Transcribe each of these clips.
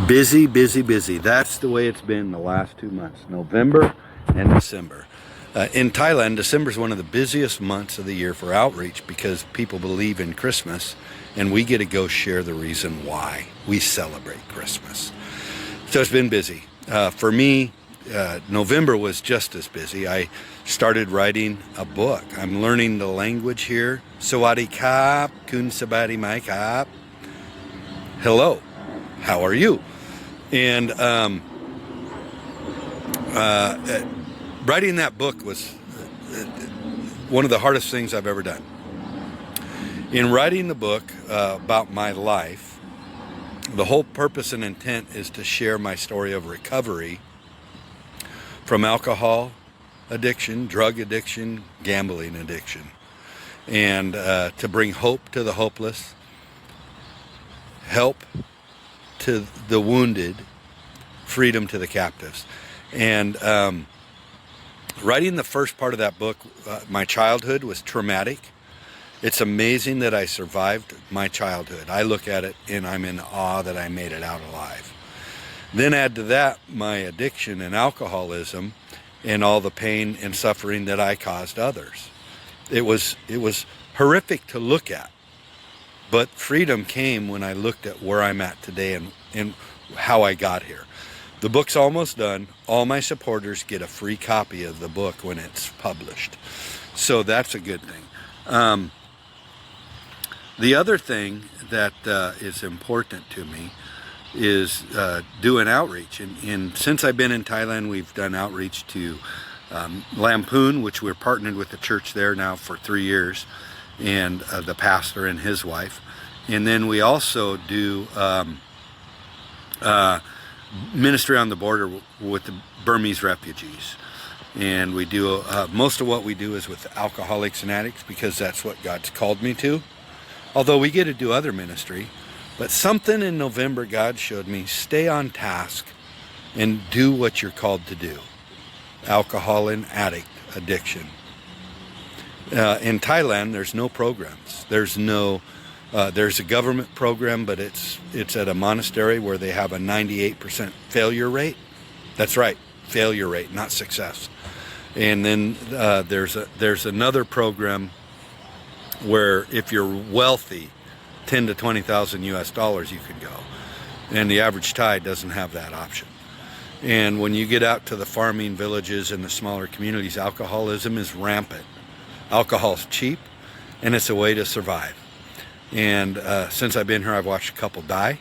Busy, busy, busy. That's the way it's been the last 2 months, November and December. In Thailand, December is one of the busiest months of the year for outreach because people believe in Christmas, and we get to go share the reason why we celebrate Christmas. So it's been busy. For me, November was just as busy. I started writing a book. I'm learning the language here. Sawadee kap, kun sabadi mai kap. Hello, how are you? And writing that book was one of the hardest things I've ever done. In writing the book about my life, the whole purpose and intent is to share my story of recovery from alcohol addiction, drug addiction, gambling addiction, and to bring hope to the hopeless, help to the wounded, freedom to the captives. And writing the first part of that book, my childhood was traumatic. It's amazing that I survived my childhood. I look at it and I'm in awe that I made it out alive. Then add to that my addiction and alcoholism and all the pain and suffering that I caused others. It was horrific to look at. But freedom came when I looked at where I'm at today and how I got here. The book's almost done. All my supporters get a free copy of the book when it's published. So that's a good thing. The other thing that is important to me is doing outreach. And since I've been in Thailand, we've done outreach to Lamphun, which we're partnered with the church there now for 3 years, and the pastor and his wife. And then we also do ministry on the border with the Burmese refugees. And we do, most of what we do is with alcoholics and addicts because that's what God's called me to. Although we get to do other ministry. But something in November God showed me, stay on task and do what you're called to do. Alcohol and addict addiction. In Thailand, there's no programs. There's a government program, but it's at a monastery where they have a 98% failure rate. That's right, failure rate, not success. And then there's another program where if you're wealthy, 10 to 20,000 US dollars, you can go. And the average Thai doesn't have that option. And when you get out to the farming villages and the smaller communities, alcoholism is rampant. Alcohol's cheap, and it's a way to survive. And since I've been here, I've watched a couple die.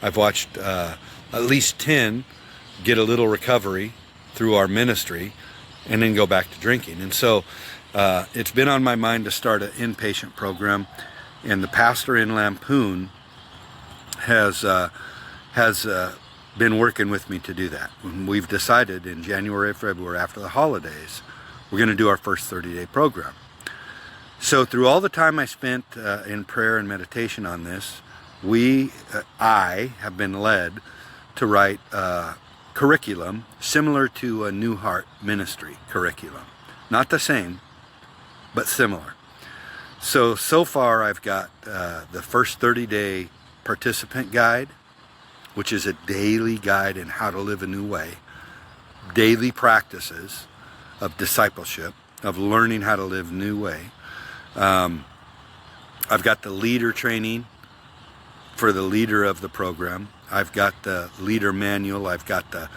I've watched at least 10 get a little recovery through our ministry and then go back to drinking. And so it's been on my mind to start an inpatient program, and the pastor in Lamphun has been working with me to do that. And we've decided in January or February after the holidays, we're going to do our first 30-day program. So through all the time I spent in prayer and meditation on this, I have been led to write curriculum similar to a New Heart ministry curriculum. Not the same, but similar. So far I've got the first 30-day participant guide, which is a daily guide in how to live a new way, daily practices of discipleship, of learning how to live a new way. I've got the leader training for the leader of the program. I've got the leader manual. I've got the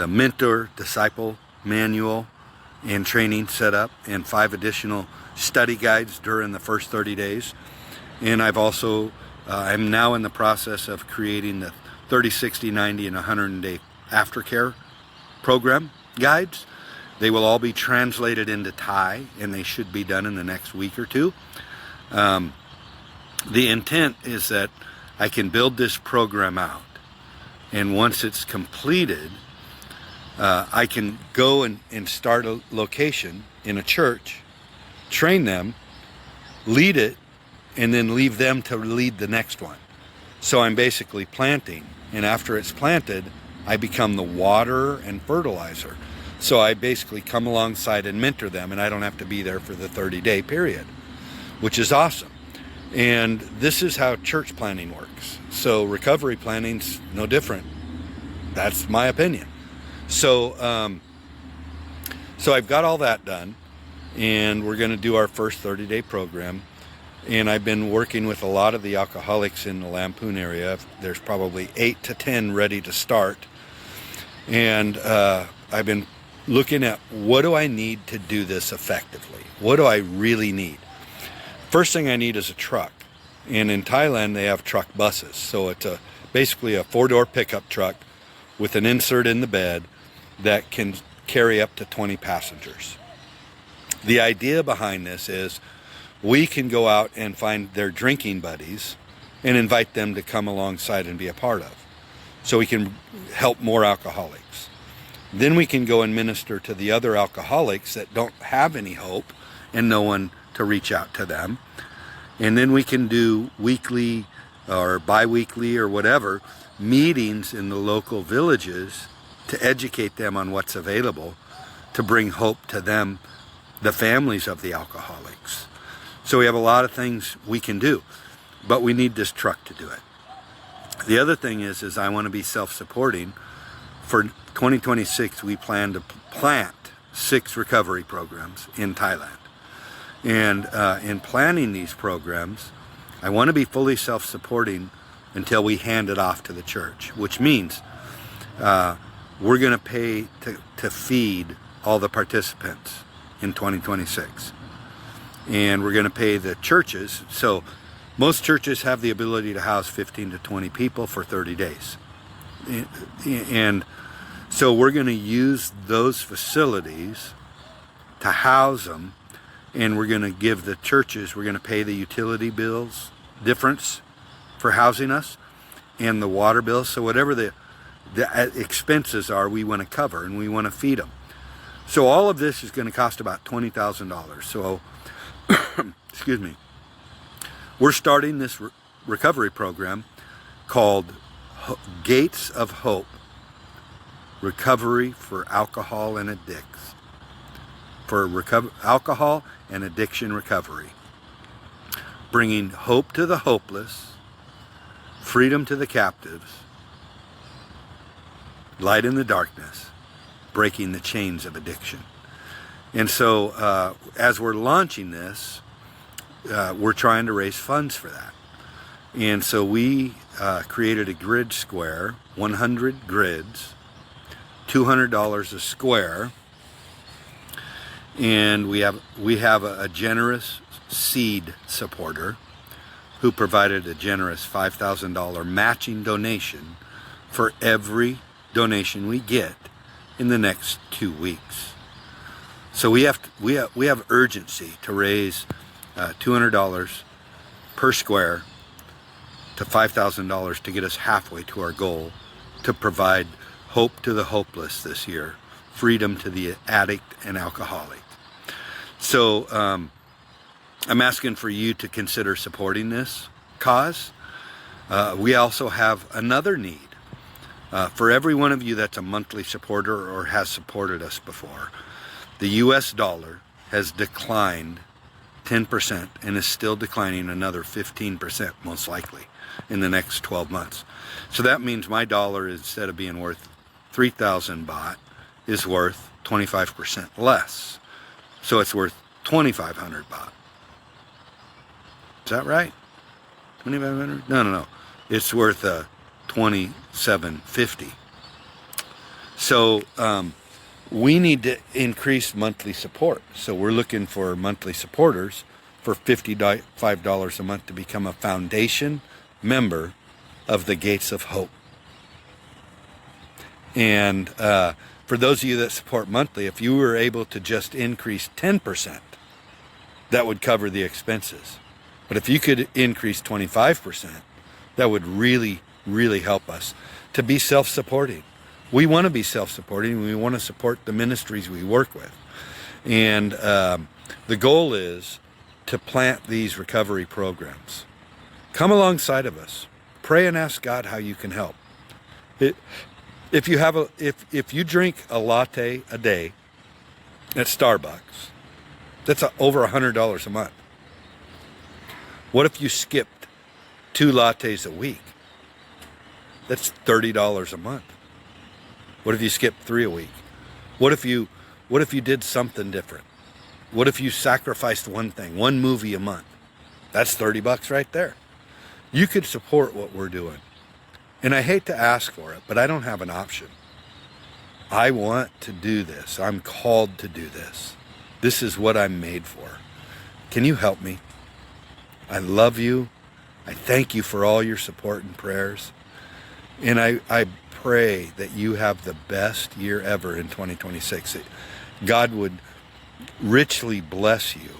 mentor disciple manual and training set up, and 5 additional study guides during the first 30 days. And I've also, I'm now in the process of creating the 30, 60, 90, and 100-day aftercare program guides. They will all be translated into Thai, and they should be done in the next week or two. The intent is that I can build this program out, and once it's completed, I can go and start a location in a church, train them, lead it, and then leave them to lead the next one. So I'm basically planting, and after it's planted, I become the waterer and fertilizer. So I basically come alongside and mentor them, and I don't have to be there for the 30-day period, which is awesome. And this is how church planning works. So recovery planning's no different That's my opinion. So, so I've got all that done, and we're going to do our first 30-day program. And I've been working with a lot of the alcoholics in the Lampoon area. There's probably 8 to 10 ready to start. And I've been looking at, what do I need to do this effectively? What do I really need? First thing I need is a truck. And in Thailand, they have truck buses. So it's basically a 4-door pickup truck with an insert in the bed that can carry up to 20 passengers. The idea behind this is we can go out and find their drinking buddies and invite them to come alongside and be a part of. So we can help more alcoholics. Then we can go and minister to the other alcoholics that don't have any hope and no one to reach out to them. And then we can do weekly or bi-weekly or whatever meetings in the local villages to educate them on what's available, to bring hope to them, the families of the alcoholics. So we have a lot of things we can do, but we need this truck to do it. The other thing is I want to be self-supporting. For 2026, we plan to plant 6 recovery programs in Thailand. And in planning these programs, I want to be fully self-supporting until we hand it off to the church, which means we're going to pay to feed all the participants in 2026. And we're going to pay the churches. So most churches have the ability to house 15 to 20 people for 30 days. And so we're going to use those facilities to house them, and we're going to give the churches, we're going to pay the utility bills difference for housing us and the water bills. So whatever the expenses are, we want to cover, and we want to feed them. So all of this is going to cost about $20,000. So, excuse me, we're starting this recovery program called Gates of Hope, Recovery for Alcohol and Addicts, for alcohol and addiction recovery, bringing hope to the hopeless, freedom to the captives, light in the darkness, breaking the chains of addiction. And so as we're launching this, we're trying to raise funds for that. And so we created a grid square, 100 grids, $200 a square, and we have a generous seed supporter who provided a generous $5,000 matching donation for every donation we get in the next 2 weeks. So we have urgency to raise $200 per square to $5,000 to get us halfway to our goal to provide hope to the hopeless this year, freedom to the addict and alcoholic. So I'm asking for you to consider supporting this cause. We also have another need. For every one of you that's a monthly supporter or has supported us before, the US dollar has declined 10% and is still declining another 15% most likely in the next 12 months. So that means my dollar, instead of being worth 3,000 baht, is worth 25% less. So it's worth 2,500 baht. Is that right? 2,500? No. It's worth 2,750. So we need to increase monthly support. So we're looking for monthly supporters for $55 a month to become a foundation member of the Gates of Hope. And for those of you that support monthly, if you were able to just increase 10%, that would cover the expenses. But if you could increase 25%, that would really, really help us to be self-supporting. We want to be self-supporting. We want to support the ministries we work with. And the goal is to plant these recovery programs. Come alongside of us. Pray and ask God how you can help. If you drink a latte a day at Starbucks, that's over $100 a month. What if you skipped 2 lattes a week? That's $30 a month. What if you skipped 3 a week? What if you did something different? What if you sacrificed one thing, one movie a month? That's $30 right there. You could support what we're doing. And I hate to ask for it, but I don't have an option. I want to do this. I'm called to do this. This is what I'm made for. Can you help me? I love you. I thank you for all your support and prayers. And I pray that you have the best year ever in 2026. That God would richly bless you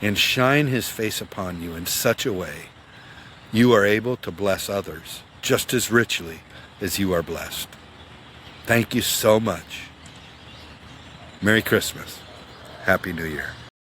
and shine his face upon you in such a way you are able to bless others just as richly as you are blessed. Thank you so much. Merry Christmas. Happy New Year.